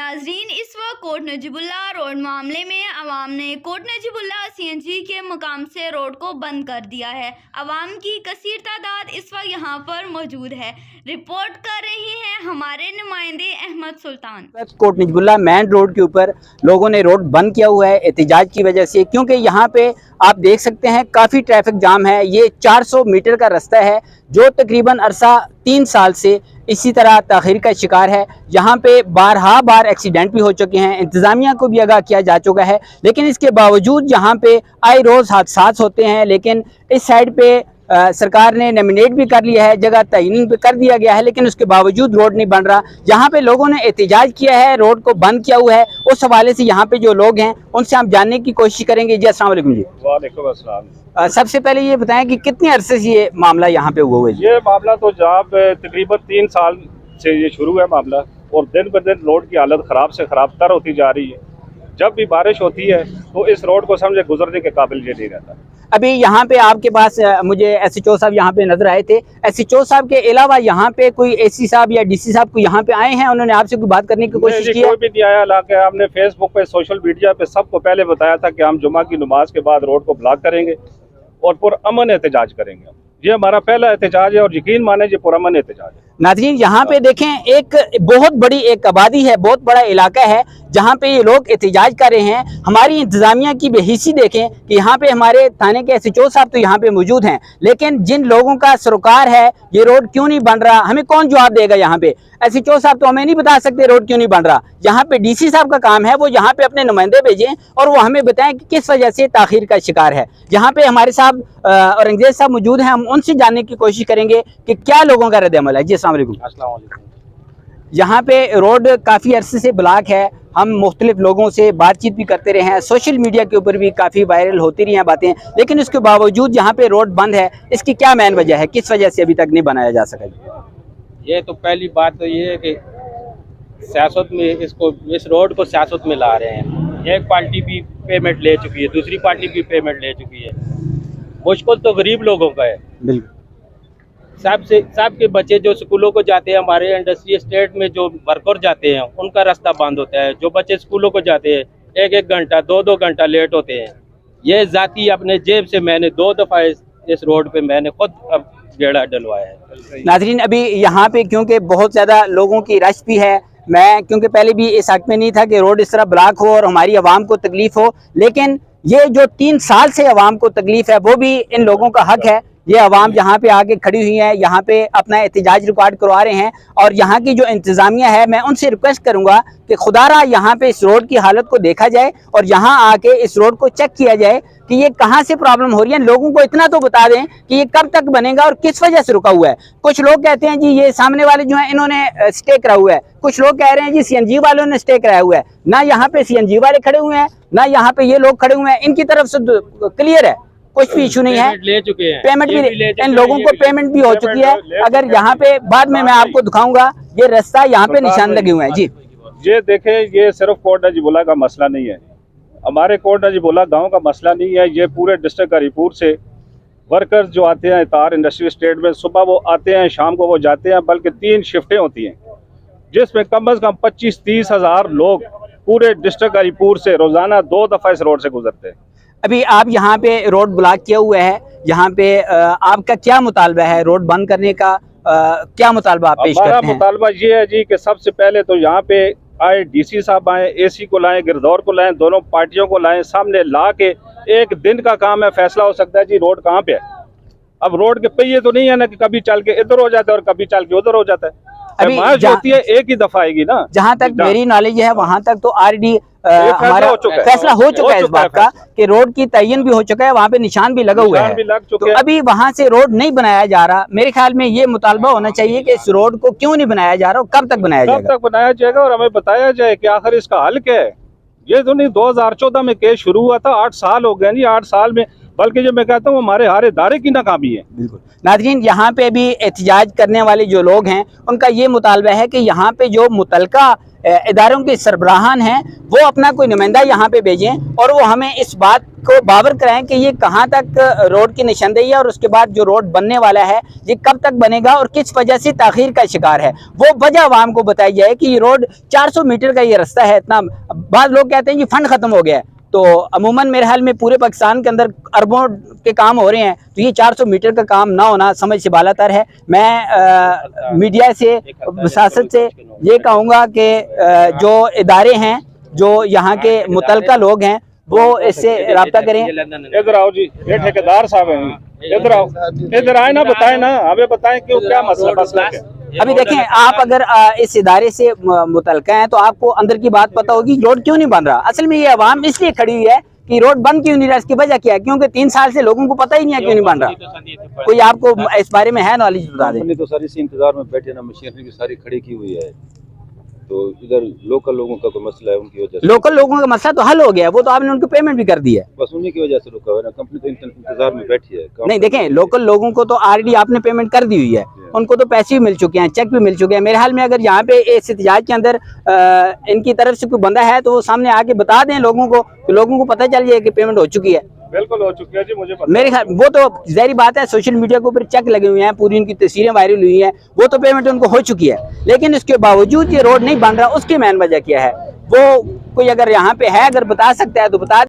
नाजरीन, इस वक्त कोट नजीबुल्ला रोड मामले में अवाम ने कोट नजीबुल्ला CNG के मुकाम से रोड को बंद कर दिया है। अवाम की कसीर तादाद इस वक्त यहाँ पर मौजूद है। रिपोर्ट कर रही हैं हमारे नुमाइंदे अहमद सुल्तान। कोट नजीबुल्ला मेन रोड के ऊपर लोगों ने रोड बंद किया हुआ है एहतजाज की वजह से, क्योंकि यहाँ पे आप देख सकते हैं काफ़ी ट्रैफिक जाम है। ये 400 मीटर का रास्ता है जो तकरीबन अरसा 3 साल से इसी तरह ताख़ीर का शिकार है। यहाँ पे बार एक्सीडेंट भी हो चुके हैं, इंतज़ामिया को भी आगाह किया जा चुका है, लेकिन इसके बावजूद यहाँ पे आए रोज़ हादसा होते हैं। लेकिन इस साइड पे सरकार ने नॉमिनेट भी कर लिया है, जगह तयन भी कर दिया गया है, लेकिन उसके बावजूद रोड नहीं बन रहा। यहाँ पे लोगों ने एहतजाज किया है, रोड को बंद किया हुआ है। उस हवाले से यहाँ पे जो लोग हैं उनसे हम जानने की कोशिश करेंगे। जी अस्सलाम वालेकुम। जी वालेकुम अस्सलाम। सबसे पहले ये बताएं कि कितने अरसे से ये मामला यहाँ पे हुआ है? ये मामला तो जनाब तकरीबन 3 साल से ये शुरू है मामला, और दिन ब दिन रोड की हालत ख़राब से ख़राब तर होती जा रही है। जब भी बारिश होती है तो इस रोड को समझे गुजरने के काबिल ये नहीं रहता। अभी यहाँ पे आपके पास मुझे SHO साहब यहाँ पे नजर आए थे। SHO साहब के अलावा यहाँ पे कोई AC साहब या DC साहब को यहाँ पे आए हैं, उन्होंने आपसे कोई बात करने की कोशिश की? कोई भी नहीं आया। हालांकि हमने फेसबुक पे, सोशल मीडिया पे सबको पहले बताया था कि हम जुमा की नमाज के बाद रोड को ब्लॉक करेंगे और पुरअमन एहतजाज करेंगे। ये हमारा पहला एहतजाज है और यकीन माने ये पुरअमन एहतजाज है। नाज़रीन, यहाँ पे देखें एक बहुत बड़ी एक आबादी है, बहुत बड़ा इलाका है जहाँ पे ये लोग एहतजाज कर रहे हैं। हमारी इंतज़ामिया की बेहिसी देखें कि यहाँ पे हमारे थाने के SHO साहब तो यहाँ पे मौजूद हैं, लेकिन जिन लोगों का सरोकार है ये रोड क्यों नहीं बन रहा, हमें कौन जवाब देगा? यहाँ पे SHO साहब तो हमें नहीं बता सकते रोड क्यों नहीं बन रहा। यहाँ पे DC साहब का काम है, वो यहाँ पे अपने नुमाइंदे भेजें और वो हमें बताएं कि किस वजह से ताख़ीर का शिकार है। यहाँ पे हमारे साहब औरंगजेब साहब मौजूद हैं, हम उनसे जानने की कोशिश करेंगे कि क्या लोगों का रद्द-ए-अमल है। जी अस्सलाम वालेकुम। यहाँ पे रोड काफ़ी अरसे से ब्लॉक है, हम मुख्तलिफ लोगों से बातचीत भी करते रहे हैं, सोशल मीडिया के ऊपर भी काफ़ी वायरल होती रही हैं बातें, लेकिन उसके बावजूद यहाँ पे रोड बंद है। इसकी क्या मेन वजह है, किस वजह से अभी तक नहीं बनाया जा सका? ये तो पहली बात तो ये है कि सियासत में इस रोड को सियासत में ला रहे हैं। एक पार्टी भी पेमेंट ले चुकी है, दूसरी पार्टी भी पेमेंट ले चुकी है। मुश्किल तो गरीब लोगों का है। बिल्कुल। साहब के बच्चे जो स्कूलों को जाते हैं, हमारे इंडस्ट्री स्टेट में जो वर्कर जाते हैं उनका रास्ता बंद होता है। जो बच्चे स्कूलों को जाते हैं 1-1 घंटा 2-2 घंटा लेट होते हैं। ये जाती अपने जेब से मैंने 2 दफ़ा इस रोड पे मैंने खुद अब गेड़ा डलवाया है। नाज़रीन, अभी यहाँ पे क्योंकि बहुत ज़्यादा लोगों की रश भी है, मैं क्योंकि पहले भी इस हक में नहीं था कि रोड इस तरह ब्लॉक हो और हमारी आवाम को तकलीफ़ हो, लेकिन ये जो 3 साल से आवाम को तकलीफ़ है वो भी इन लोगों का हक है। ये आवाम यहाँ पे आके खड़ी हुई है, यहाँ पे अपना एहतजाज रिकॉर्ड करवा रहे हैं, और यहाँ की जो इंतज़ामिया है मैं उनसे रिक्वेस्ट करूँगा कि खुदारा यहाँ पे इस रोड की हालत को देखा जाए और यहाँ आके इस रोड को चेक किया जाए कि ये कहाँ से प्रॉब्लम हो रही है। लोगों को इतना तो बता दें कि ये कब तक बनेगा और किस वजह से रुका हुआ है। कुछ लोग कहते हैं जी ये सामने वाले जो हैं इन्होंने स्टे करा हुआ है, कुछ लोग कह रहे हैं जी CNG वालों ने स्टे कराया हुआ है। ना यहाँ पे CNG वाले खड़े हुए हैं, ना यहाँ पे ये लोग खड़े हुए हैं, इनकी तरफ से क्लियर है, कुछ भी इशू नहीं है। ले चुके हैं पेमेंट भी, इन लोगों को पेमेंट भी हो चुकी है। अगर यहाँ पे बाद में मैं आपको दिखाऊंगा ये रास्ता यहाँ पे निशान लगे हुए हैं। जी ये देखें, ये सिर्फ कोट नजीबुल्ला का मसला नहीं है, हमारे कोट नजीबुल्ला गांव का मसला नहीं है। ये पूरे डिस्ट्रिक्ट हरीपुर से वर्कर्स जो आते हैं तार इंडस्ट्री स्टेट में, सुबह वो आते हैं, शाम को वो जाते हैं, बल्कि 3 शिफ्टें होती हैं जिसमें कम अज़ कम 25-30 हज़ार लोग पूरे डिस्ट्रिक्ट हरीपुर से रोज़ाना 2 दफ़ा इस रोड से गुजरते हैं। अभी आप यहाँ पे रोड ब्लॉक किया हुआ है, यहाँ पे आपका क्या मुतालबा है रोड बंद करने का? क्या मुतालबा आप पेश करते हैं? हमारा मुतालबा ये है जी कि सबसे पहले तो यहाँ पे आए DC साहब आए, AC को लाएं, गिरदौर को लाएं, दोनों पार्टियों को लाएं, सामने ला के एक दिन का काम है, फैसला हो सकता है जी रोड कहाँ पे है। अब रोड के पहिए तो नहीं है ना कि कभी चल के इधर हो जाता है और कभी चल के उधर हो जाता है। अभी होती है एक ही दफा आएगी ना। जहाँ तक मेरी नॉलेज है वहाँ तक तो ऑलरेडी हमारा फैसला हो चुका है इस बात का कि रोड की तयन भी हो चुका है, वहाँ पे निशान भी लगा हुआ है, तो अभी वहाँ से रोड नहीं बनाया जा रहा। मेरे ख्याल में ये मुतालबा होना चाहिए कि इस रोड को क्यों नहीं बनाया जा रहा और कब तक बनाया जाएगा और हमें बताया जाए कि आखिर इसका हल क्या है। ये तो नहीं 2014 में केस शुरू हुआ था, 8 साल हो गए नहीं, 8 साल में, बल्कि जो मैं कहता हूँ हमारे हर इदारे की नाकामी है। बिल्कुल। नाज़रीन, यहाँ पे भी एहतजाज करने वाले जो लोग हैं उनका ये मुतालबा है कि यहाँ पे जो मुतलका इदारों के सरबराहान हैं वो अपना कोई नुमाइंदा यहाँ पे भेजें और वो हमें इस बात को बावर कराएं कि ये कहाँ तक रोड की निशानदेही है और उसके बाद जो रोड बनने वाला है ये कब तक बनेगा और किस वजह से ताखीर का शिकार है, वो वजह आवाम को बताई जाए कि ये रोड 400 मीटर का ये रास्ता है। इतना बाद लोग कहते हैं कि फंड खत्म हो गया है, तो अमूमन मेरे ख्याल में पूरे पाकिस्तान के अंदर अरबों के काम हो रहे हैं, तो ये 400 मीटर का काम ना होना समझ से बालातर है। मैं मीडिया से वसासत से ये कहूँगा कि जो इदारे हैं, जो यहाँ के मुतलका लोग हैं, वो इससे रब्ता करें। इधर आओ जी, ये ठेकेदार साहब हैं, इधर आओ, इधर आए ना, बताएं ना, हमें बताएं क्यों, क्या मसला है। अभी देखें, आप अगर इस इदारे से मुतलका हैं तो आपको अंदर की बात पता होगी रोड क्यों नहीं बन रहा। असल में ये अवाम इसलिए खड़ी हुई है कि रोड बंद क्यों नहीं रहा, इसकी वजह क्या है, क्योंकि 3 साल से लोगों को पता ही नहीं है क्यों नहीं बन रहा। कोई आपको इस बारे में है नॉलेज, बता दें। तो सारी इसी इंतजार में बैठे ना, मशीनरी भी सारी खड़ी की हुई है, तो इधर लोकल लोगों का कोई मसला है, उनकी वजह से लोकल लोगों का मसला तो हल हो गया, वो तो आपने उनको पेमेंट भी कर दी है, बस उन्हीं की वजह से रुका हुआ है ना। कंपनी तो इंतजार में बैठी है। नहीं देखें, लोकल लोगों को तो ऑलरेडी आपने पेमेंट कर दी हुई है, उनको तो पैसे भी मिल चुके हैं, चेक भी मिल चुके हैं। मेरे हाल में अगर यहाँ पे इस एहतजाज के अंदर इनकी तरफ से कोई बंदा है तो वो सामने आके बता दें लोगों को, तो लोगों को पता चल जाए कि पेमेंट हो चुकी है। बिल्कुल हो चुकी है जी, मुझे पता। मेरे ख्याल वो तो ज़ाहिर बात है, सोशल मीडिया के ऊपर चेक लगे हुए हैं, पूरी उनकी तस्वीरें वायरल हुई हैं, वो तो पेमेंट उनको हो चुकी है। लेकिन उसके बावजूद ये रोड नहीं बन रहा, उसकी मेन वजह क्या है, वो कोई अगर यहाँ पे है, अगर बता सकता है तो बता